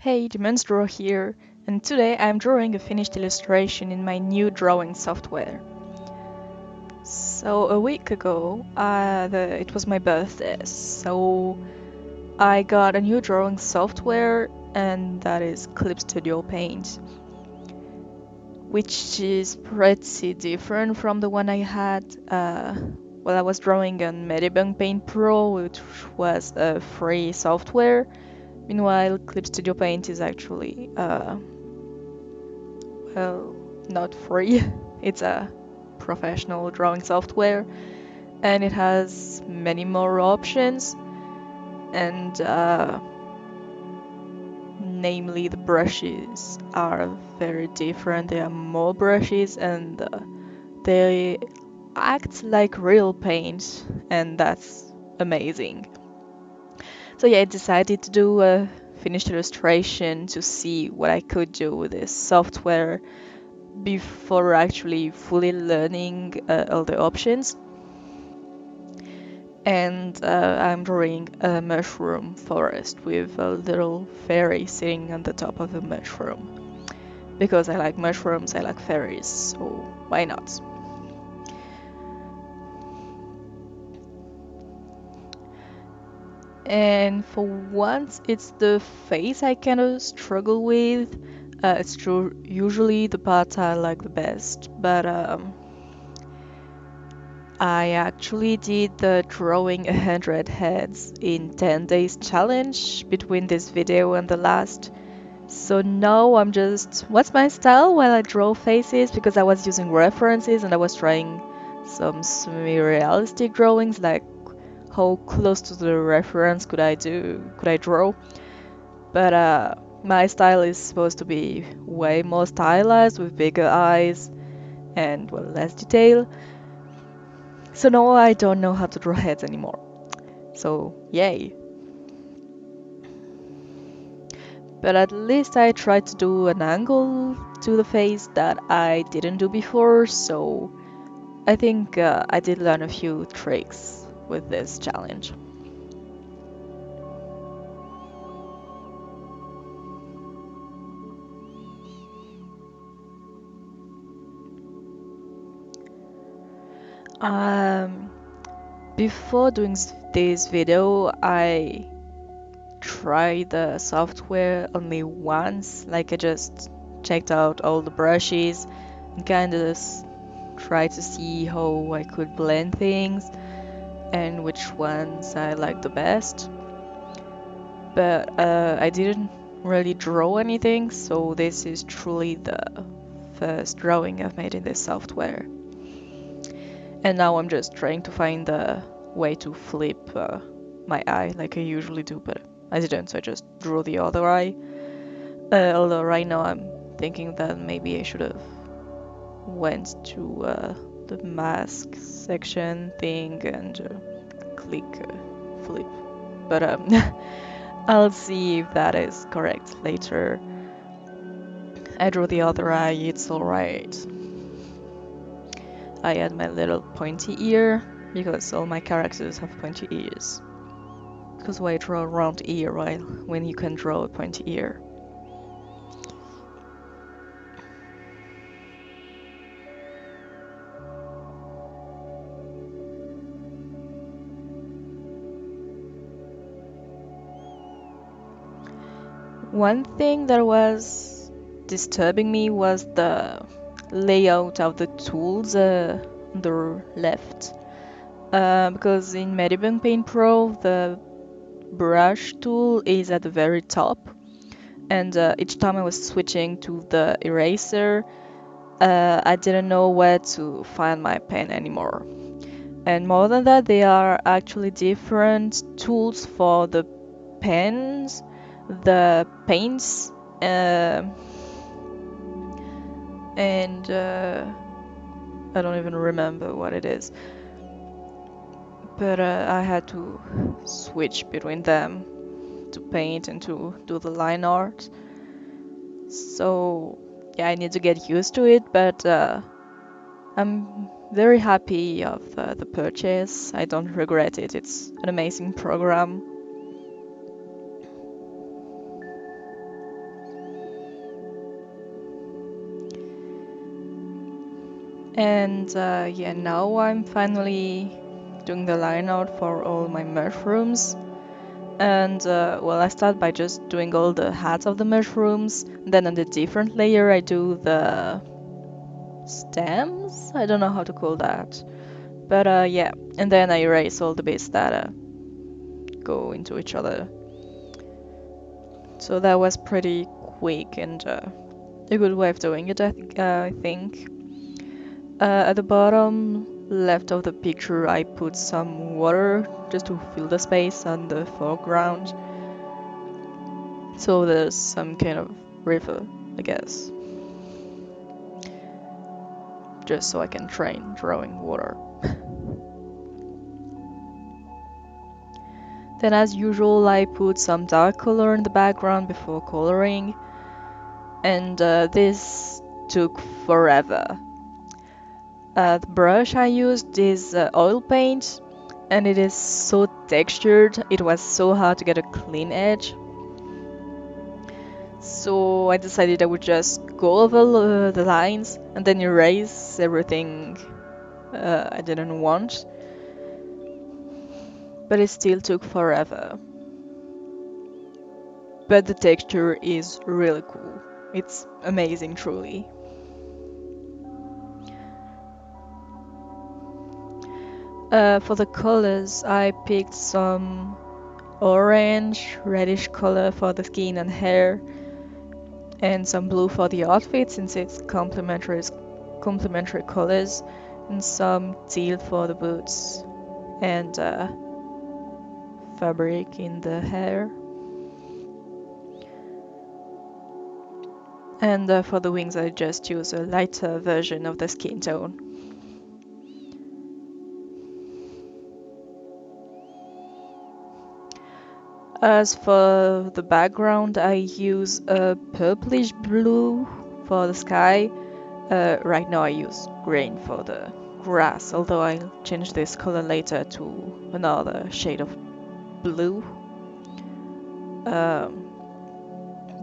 Hey, Demon's Draw here, and today I'm drawing a finished illustration in my new drawing software. So a week ago, it was my birthday, so I got a new drawing software, and that is Clip Studio Paint, which is pretty different from the one I had while I was drawing on Medibang Paint Pro, which was a free software. Meanwhile, Clip Studio Paint is actually well, not free. It's a professional drawing software and it has many more options and namely the brushes are very different. There are more brushes and they act like real paint and that's amazing. So yeah, I decided to do a finished illustration to see what I could do with this software before actually fully learning all the options. And I'm drawing a mushroom forest with a little fairy sitting on the top of the mushroom. Because I like mushrooms, I like fairies, so why not? And for once, it's the face I kind of struggle with. It's true, usually the parts I like the best, but I actually did the drawing 100 heads in 10 days challenge between this video and the last. So now I'm just, what's my style while I draw faces? Because I was using references and I was trying some semi-realistic drawings, like how close to the reference could I draw? But my style is supposed to be way more stylized with bigger eyes and well, less detail. So now I don't know how to draw heads anymore. So, yay. But at least I tried to do an angle to the face that I didn't do before, so I think I did learn a few tricks with this challenge. Um, Before doing this video, I tried the software only once, like I just checked out all the brushes and kind of tried to see how I could blend things and which ones I like the best. But I didn't really draw anything, so this is truly the first drawing I've made in this software. And now I'm just trying to find the way to flip my eye like I usually do, but I didn't, so I just drew the other eye. Although right now I'm thinking that maybe I should have went to the mask section thing and click flip. But I'll see if that is correct later. I drew the other eye, it's alright. I add my little pointy ear, because all my characters have pointy ears. Because why draw a round ear when you can draw a pointy ear? One thing that was disturbing me was the layout of the tools on the left. Because in Medibang Paint Pro, the brush tool is at the very top, and each time I was switching to the eraser, I didn't know where to find my pen anymore. And more than that, there are actually different tools for the pens, the paints, and I don't even remember what it is. But I had to switch between them to paint and to do the line art. So yeah, I need to get used to it, but I'm very happy of the purchase. I don't regret it. It's an amazing program. And yeah, now I'm finally doing the line out for all my mushrooms. And well, I start by just doing all the heads of the mushrooms. Then on the different layer, I do the stems. I don't know how to call that. But yeah, and then I erase all the bits that go into each other. So that was pretty quick and a good way of doing it, I think. At the bottom left of the picture, I put some water just to fill the space on the foreground. So there's some kind of river, I guess. Just so I can train drawing water. Then as usual, I put some dark color in the background before coloring. And this took forever. The brush I used is oil paint, and it is so textured, it was so hard to get a clean edge. So I decided I would just go over the lines and then erase everything I didn't want. But it still took forever. But the texture is really cool. It's amazing, truly. For the colors, I picked some orange, reddish color for the skin and hair, and some blue for the outfit since it's complementary colors, and some teal for the boots, and fabric in the hair. And for the wings, I just use a lighter version of the skin tone. As for the background, I use a purplish blue for the sky. Right now I use green for the grass, although I'll change this color later to another shade of blue. The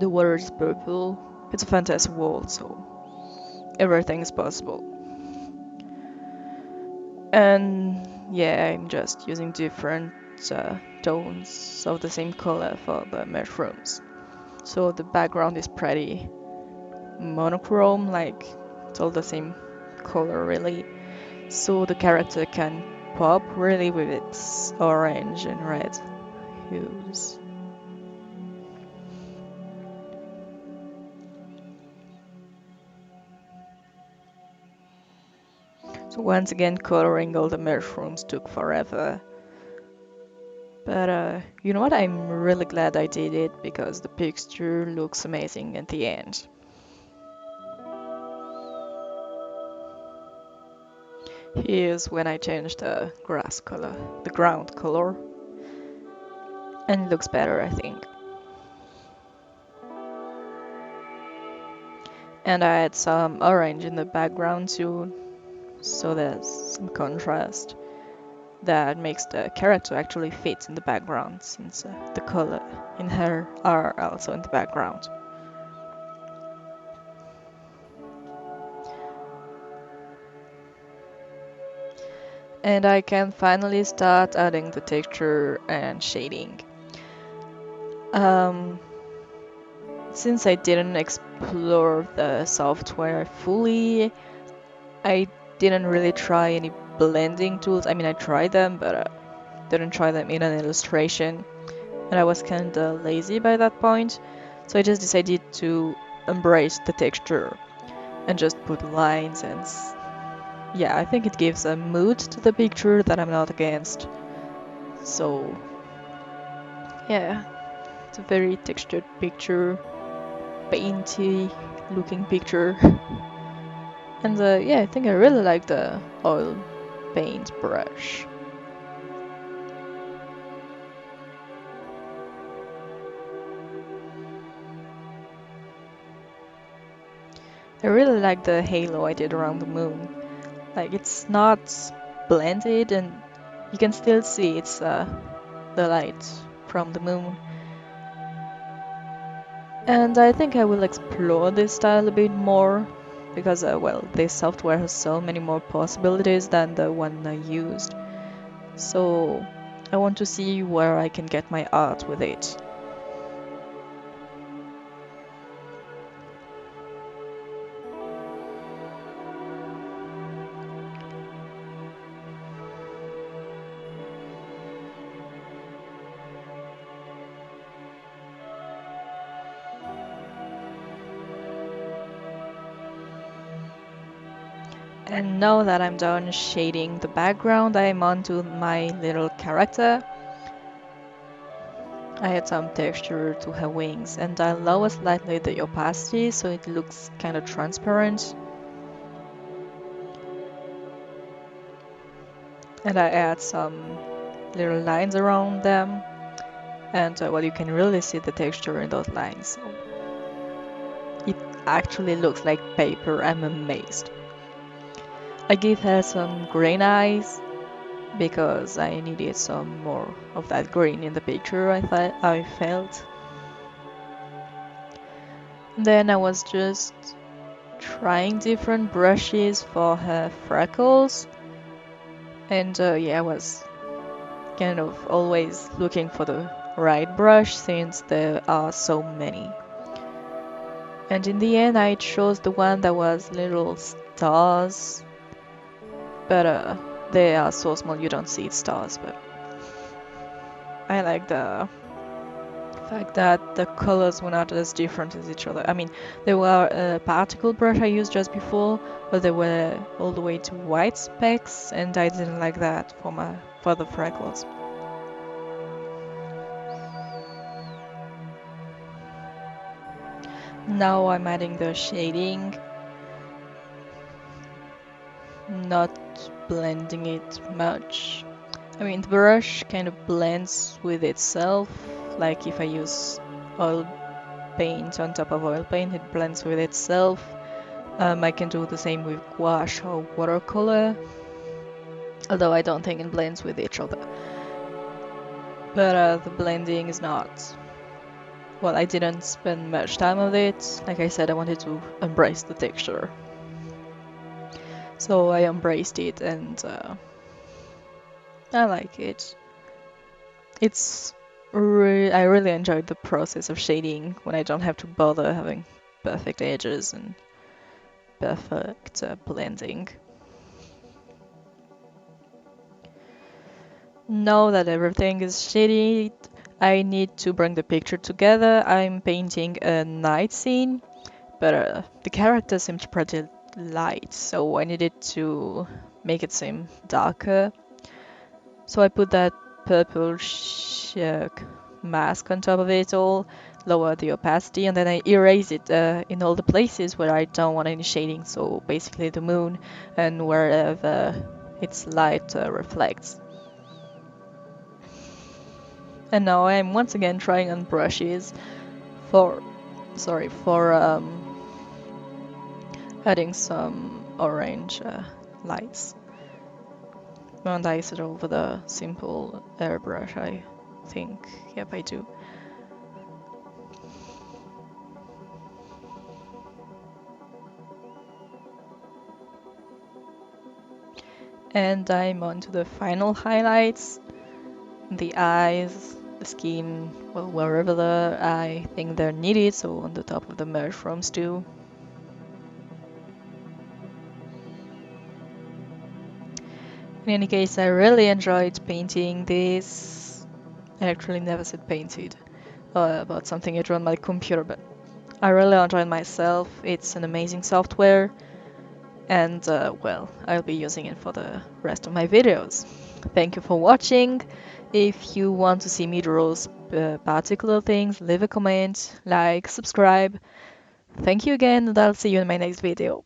water is purple. It's a fantasy world, so everything is possible. And yeah, I'm just using different tones of the same color for the mushrooms. So the background is pretty monochrome, like it's all the same color really. So the character can pop really with its orange and red hues. So once again, coloring all the mushrooms took forever. But you know what? I'm really glad I did it because the picture looks amazing at the end. Here's when I changed the grass color, the ground color, and it looks better, I think. And I add some orange in the background too, so there's some contrast that makes the character actually fit in the background, since the color in her are also in the background. And I can finally start adding the texture and shading. Since I didn't explore the software fully, I didn't really try any blending tools. I mean, I tried them, but didn't try them in an illustration. And I was kinda lazy by that point, so I just decided to embrace the texture and just put lines and yeah, I think it gives a mood to the picture that I'm not against. So yeah, it's a very textured picture, painty looking picture. And yeah, I think I really like the oil paint brush. I really like the halo I did around the moon. Like, it's not blended and you can still see it's the light from the moon. And I think I will explore this style a bit more because, well, this software has so many more possibilities than the one I used. So I want to see where I can get my art with it. And now that I'm done shading the background, I'm on to my little character. I add some texture to her wings and I lower slightly the opacity so it looks kind of transparent. And I add some little lines around them. And well, you can really see the texture in those lines. It actually looks like paper. I'm amazed. I gave her some green eyes because I needed some more of that green in the picture I felt. Then I was just trying different brushes for her freckles. And yeah, I was kind of always looking for the right brush since there are so many. And in the end I chose the one that was little stars, but they are so small you don't see stars, but I like the fact that the colors were not as different as each other. I mean, there were a particle brush I used just before, but they were all the way to white specks, and I didn't like that for the freckles. Now I'm adding the shading, not blending it much. I mean, the brush kind of blends with itself, like if I use oil paint on top of oil paint, it blends with itself. I can do the same with gouache or watercolor, although I don't think it blends with each other. But the blending is not... Well, I didn't spend much time on it. Like I said, I wanted to embrace the texture. So I embraced it and I like it. I really enjoyed the process of shading when I don't have to bother having perfect edges and perfect blending. Now that everything is shaded, I need to bring the picture together. I'm painting a night scene, but the character seems pretty light, so I needed to make it seem darker. So I put that purple mask on top of it all, lower the opacity, and then I erase it in all the places where I don't want any shading, so basically the moon and wherever its light reflects. And now I'm once again trying on brushes for adding some orange lights. And I set over the simple airbrush, I think. Yep, I do. And I'm on to the final highlights. The eyes, the skin, well, wherever I think they're needed, so on the top of the mushrooms too. In any case, I really enjoyed painting this. I actually never said painted about something I drew on my computer, but I really enjoyed myself. It's an amazing software, and well, I'll be using it for the rest of my videos. Thank you for watching. If you want to see me draw particular things, leave a comment, like, subscribe. Thank you again, and I'll see you in my next video.